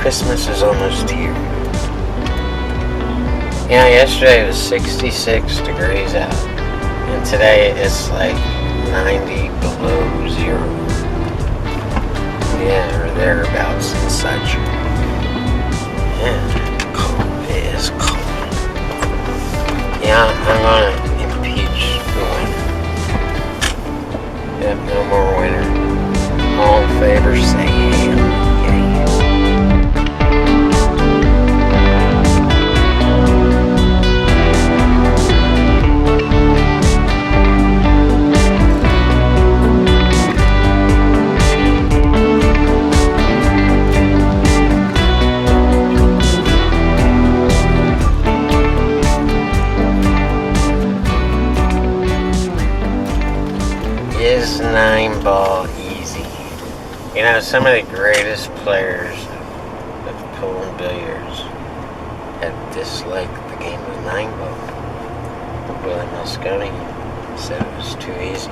Christmas is almost here. You know, yesterday it was 66 degrees out, and today it's like 90 below zero. Yeah, or thereabouts and such. Yeah, it's cold. It is cold. Yeah, I'm gonna impeach the winter. Yep, no more winter. All in favor, say yeah. Is 9-ball easy? You know, some of the greatest players of pool and billiards have disliked the game of 9-ball. Willie Mosconi said it was too easy.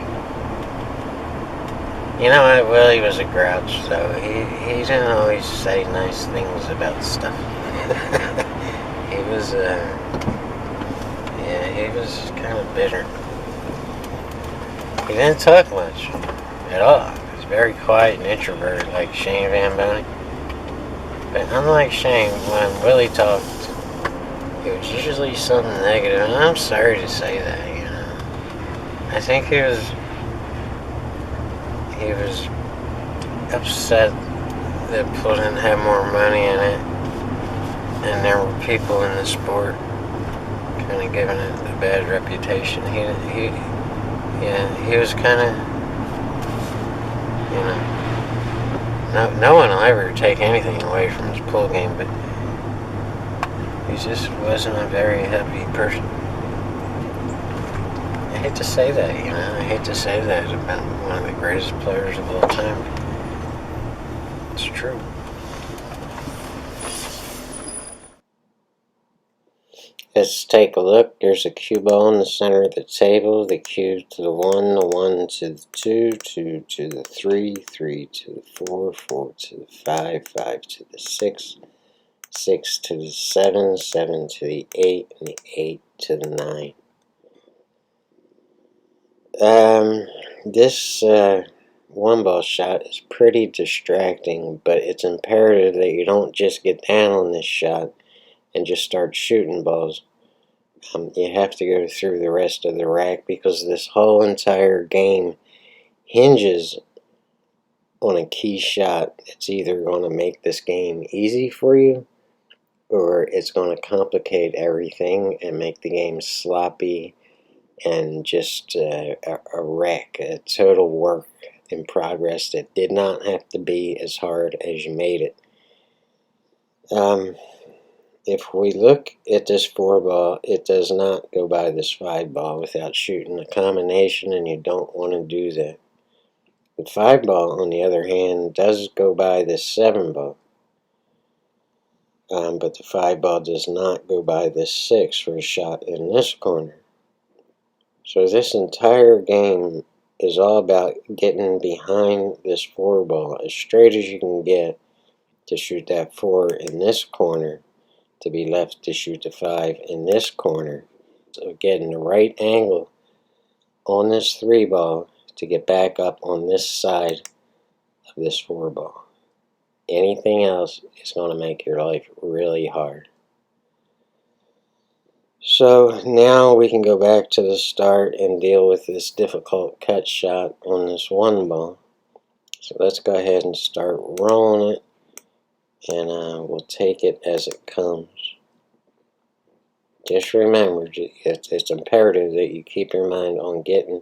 You know what? Willie was a grouch, so he didn't always say nice things about stuff. He was, he was kind of bitter. He didn't talk much at all. He was very quiet and introverted, like Shane Van Bonen. But unlike Shane, when Willie talked, it was usually something negative, and I'm sorry to say that, you know. I think he was upset that pool didn't have more money in it, and there were people in the sport kind of giving it a bad reputation. He was kind of, you know, no one will ever take anything away from his pool game, but he just wasn't a very happy person. I hate to say that, you know, I hate to say that about one of the greatest players of all time. It's true. Let's take a look. There's a cue ball in the center of the table. The cue to the 1, the 1 to the 2, 2 to the 3, 3 to the 4, 4 to the 5, 5 to the 6, 6 to the 7, 7 to the 8, and the 8 to the 9. This one-ball shot is pretty distracting, but it's imperative that you don't just get down on this shot and just start shooting balls. You have to go through the rest of the rack, because this whole entire game hinges on a key shot. It's either going to make this game easy for you, or it's going to complicate everything and make the game sloppy and just a wreck, a total work in progress that did not have to be as hard as you made it. If we look at this 4-ball, it does not go by this 5-ball without shooting a combination, and you don't want to do that. The 5-ball, on the other hand, does go by this 7-ball. But the 5-ball does not go by this 6 for a shot in this corner. So this entire game is all about getting behind this 4-ball as straight as you can get to shoot that 4 in this corner, to be left to shoot the 5 in this corner. So getting the right angle on this 3-ball to get back up on this side of this 4-ball. Anything else is going to make your life really hard. So now we can go back to the start and deal with this difficult cut shot on this 1-ball. So let's go ahead and start rolling it, and we'll take it as it comes. Just remember, it's imperative that you keep your mind on getting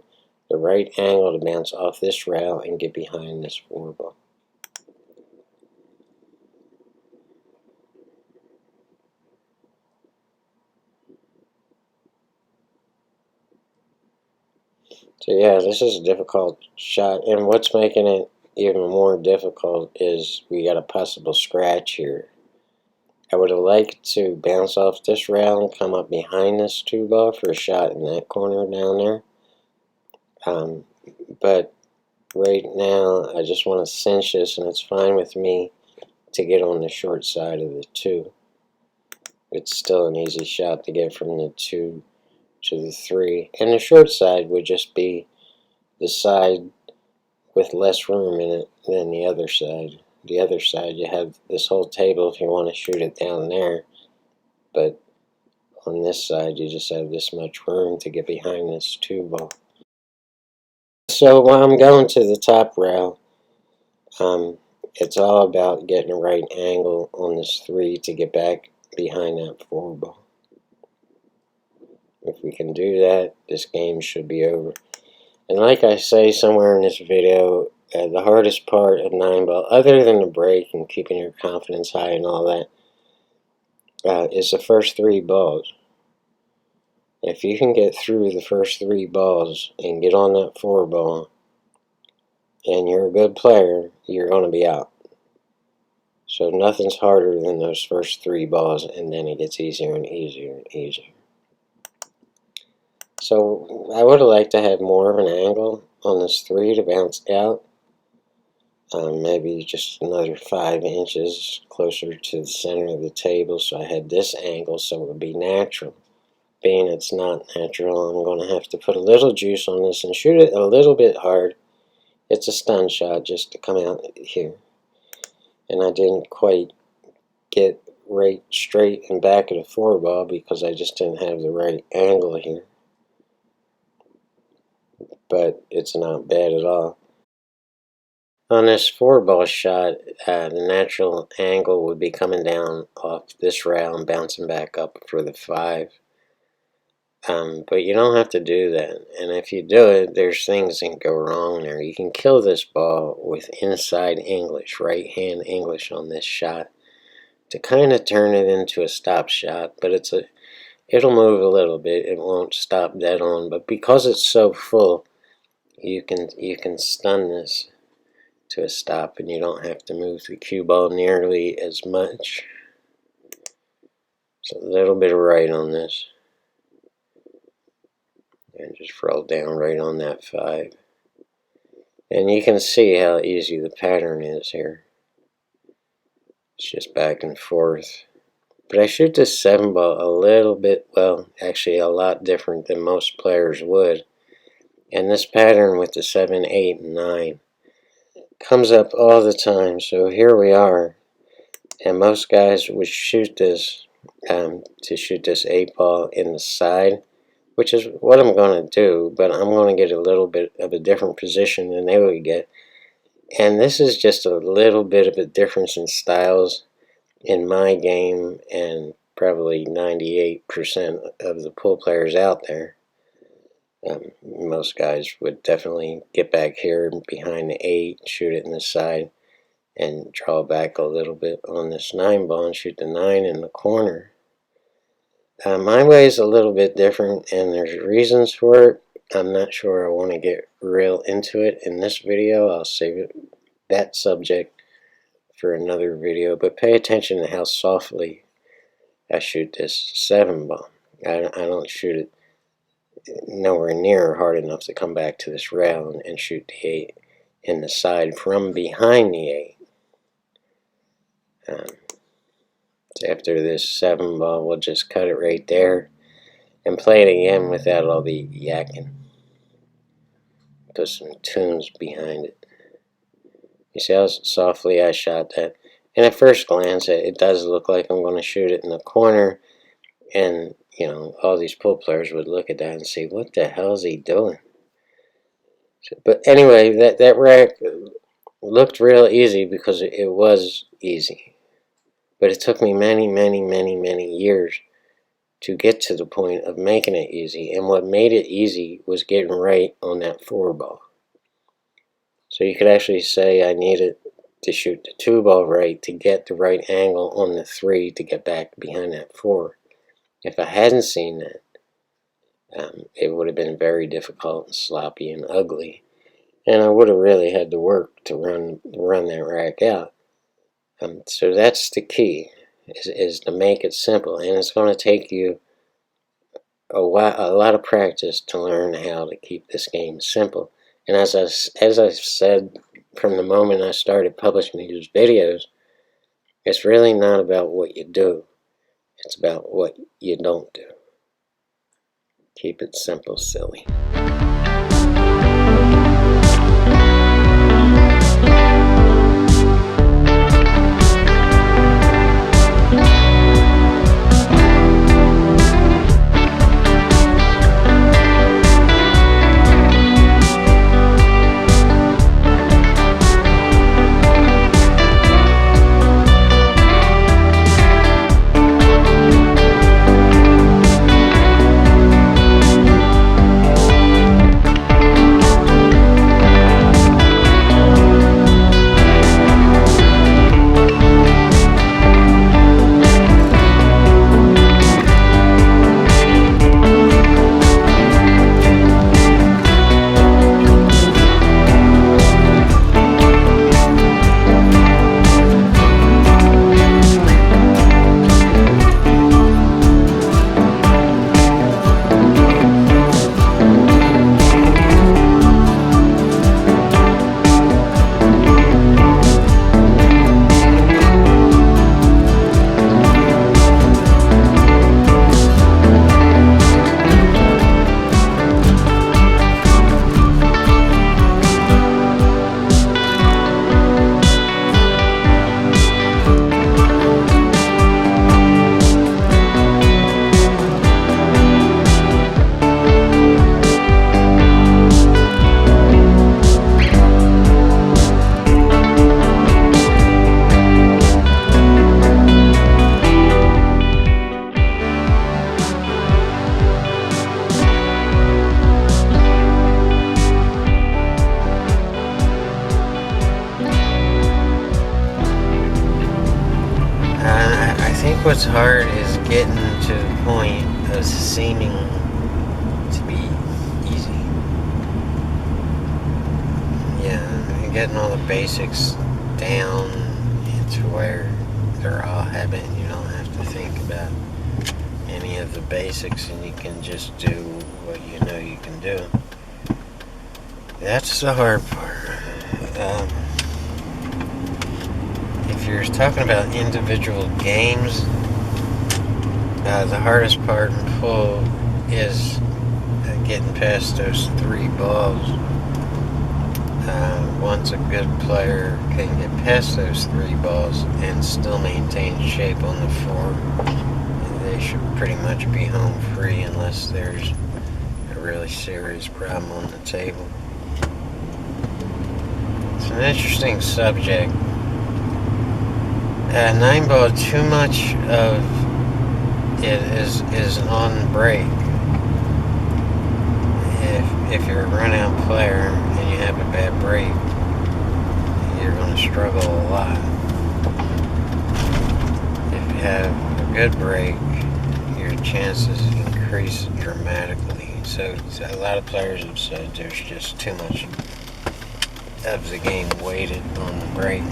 the right angle to bounce off this rail and get behind this 4-ball. So yeah, this is a difficult shot, and what's making it even more difficult is we got a possible scratch here. I would have liked to bounce off this rail and come up behind this 2-ball for a shot in that corner down there. But right now I just want to cinch this, and it's fine with me to get on the short side of the 2. It's still an easy shot to get from the 2 to the 3. And the short side would just be the side with less room in it than the other side. The other side, you have this whole table if you want to shoot it down there, but on this side you just have this much room to get behind this 2 ball. So while I'm going to the top rail, it's all about getting the right angle on this 3 to get back behind that 4 ball. If we can do that, this game should be over. And like I say somewhere in this video, the hardest part of 9 ball, other than the break and keeping your confidence high and all that, is the first 3 balls. If you can get through the first 3 balls and get on that 4 ball, and you're a good player, you're going to be out. So nothing's harder than those first 3 balls, and then it gets easier and easier and easier. So I would have liked to have more of an angle on this 3 to bounce out. Maybe just another 5 inches closer to the center of the table, so I had this angle so it would be natural. Being it's not natural, I'm going to have to put a little juice on this and shoot it a little bit hard. It's a stun shot just to come out here. And I didn't quite get right straight and back of the 4 ball because I just didn't have the right angle here. But it's not bad at all. On this 4 ball shot, the natural angle would be coming down off this rail and bouncing back up for the 5. But you don't have to do that. And if you do it, there's things that can go wrong there. You can kill this ball with inside English, right hand English on this shot to kind of turn it into a stop shot. But it'll move a little bit. It won't stop dead on. But because it's so full, you can stun this to a stop, and you don't have to move the cue ball nearly as much. So a little bit of right on this. And just roll down right on that 5. And you can see how easy the pattern is here. It's just back and forth. But I shoot this 7 ball a little bit, well, actually a lot different than most players would. And this pattern with the 7, 8, and 9 comes up all the time. So here we are. And most guys would shoot this, to shoot this 8 ball in the side, which is what I'm going to do, but I'm going to get a little bit of a different position than they would get. And this is just a little bit of a difference in styles in my game and probably 98% of the pool players out there. Most guys would definitely get back here behind the 8, shoot it in the side, and draw back a little bit on this 9 ball and shoot the 9 in the corner. My way is a little bit different, and there's reasons for it. I'm not sure I want to get real into it in this video. I'll save that subject for another video, but pay attention to how softly I shoot this 7 ball. I don't shoot it nowhere near hard enough to come back to this rail and shoot the 8 in the side from behind the 8. After this 7 ball, we'll just cut it right there and play it again without all the yakking. Put some tunes behind it. You see how softly I shot that? And at first glance, it does look like I'm going to shoot it in the corner. And, you know, all these pool players would look at that and say, what the hell is he doing? But anyway, that rack looked real easy because it was easy. But it took me many, many, many, many years to get to the point of making it easy. And what made it easy was getting right on that 4 ball. So you could actually say I needed to shoot the 2 ball right to get the right angle on the 3 to get back behind that 4. If I hadn't seen that, it would have been very difficult and sloppy and ugly. And I would have really had to work to run that rack out. So that's the key, is to make it simple. And it's going to take you a lot of practice to learn how to keep this game simple. And as I said from the moment I started publishing these videos, It's really not about what you do. It's about what you don't do. Keep it simple, silly. What's hard is getting to the point of seeming to be easy. Yeah, and getting all the basics down to where they're all habit and you don't have to think about any of the basics and you can just do what you know you can do. That's the hard part. If you're talking about individual games, the hardest part in pool is getting past those 3 balls. Once a good player can get past those 3 balls and still maintain shape on the floor, they should pretty much be home free unless there's a really serious problem on the table. It's an interesting subject. 9-ball, too much of it is on break. If you're a run-out player and you have a bad break, you're going to struggle a lot. If you have a good break, your chances increase dramatically. So a lot of players have said there's just too much of the game weighted on the break.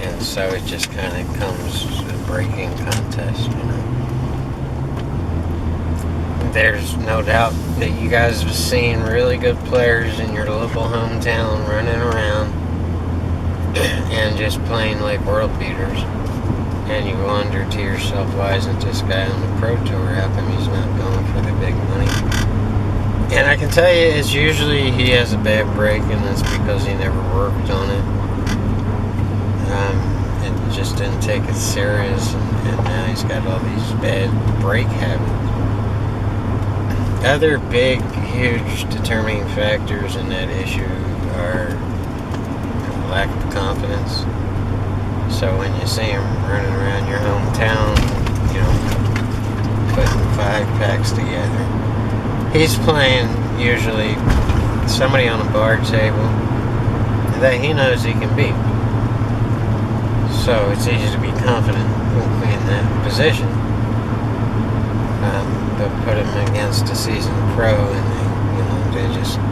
And so it just kind of comes a breaking contest, you know. There's no doubt that you guys have seen really good players in your local hometown running around and just playing like world beaters. And you wonder to yourself, why isn't this guy on the Pro Tour? How come he's not going for the big money? And I can tell you, it's usually he has a bad break and it's because he never worked on it. And just didn't take it serious, and now he's got all these bad break habits. Other big, huge determining factors in that issue are lack of confidence. So when you see him running around your hometown, you know, putting 5 packs together, he's playing usually somebody on a bar table that he knows he can beat. So it's easy to be confident in that position. But put him against a seasoned pro and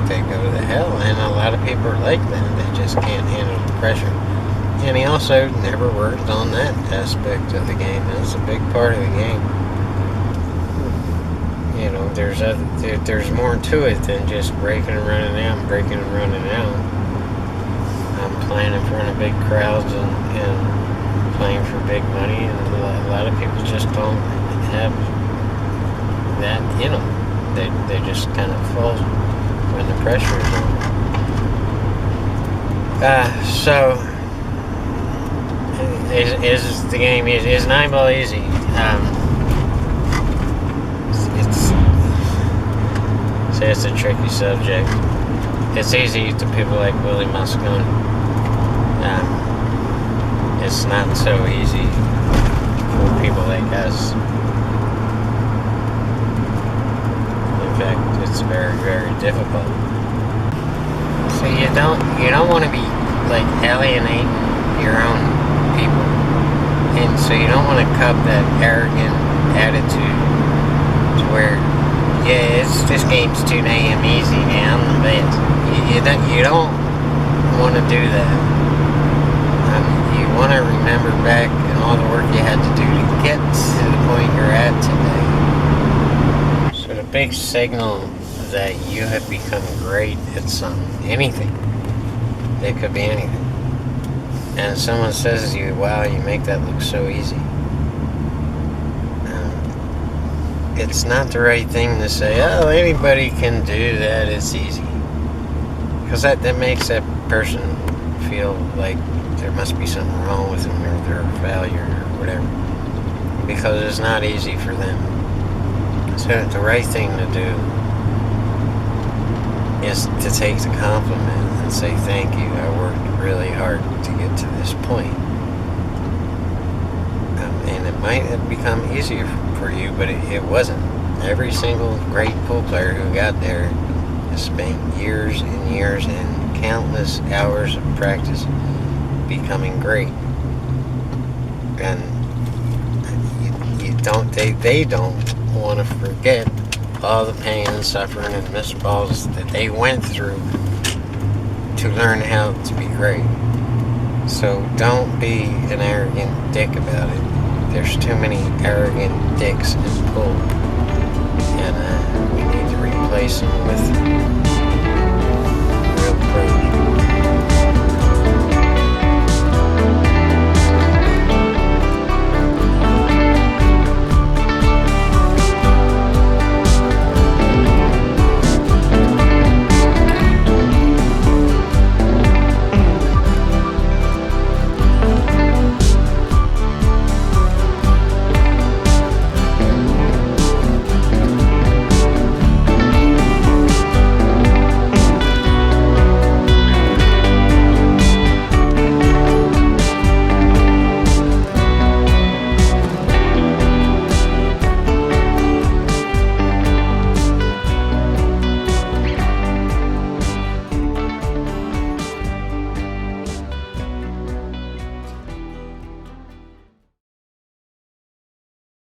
they go to the hell. And a lot of people are like that. They just can't handle the pressure. And he also never worked on that aspect of the game. It's a big part of the game. You know, there's more to it than just breaking and running out and breaking and running out. I'm playing in front of big crowds and playing for big money, and a lot of people just don't have that in them. They just kind of fall when the pressure is on. So is the game easy? Is 9-ball easy? It's a tricky subject. It's easy to people like Willie Muscone. It's not so easy for people like us. In fact, it's very, very difficult. So you don't want to be like alienating your own people, and so you don't want to cup that arrogant attitude to where, yeah, this game's too damn easy, man, I'm the best. You don't want to do that. You want to remember back and all the work you had to do to get to the point you're at today. So the big signal that you have become great at anything. It could be anything. And someone says to you, wow, you make that look so easy. It's not the right thing to say, oh, anybody can do that, it's easy. Because that makes that person feel like there must be something wrong with them, or they're a failure, or whatever. Because it's not easy for them. So the right thing to do is to take the compliment and say, thank you, I worked really hard to get to this point. And it might have become easier for you, but it wasn't. Every single great pool player who got there has spent years and years and countless hours of practice becoming great. And they don't want to forget all the pain and suffering and missed balls that they went through to learn how to be great. So don't be an arrogant dick about it. There's too many arrogant dicks in pool, and we need to replace them with real pros.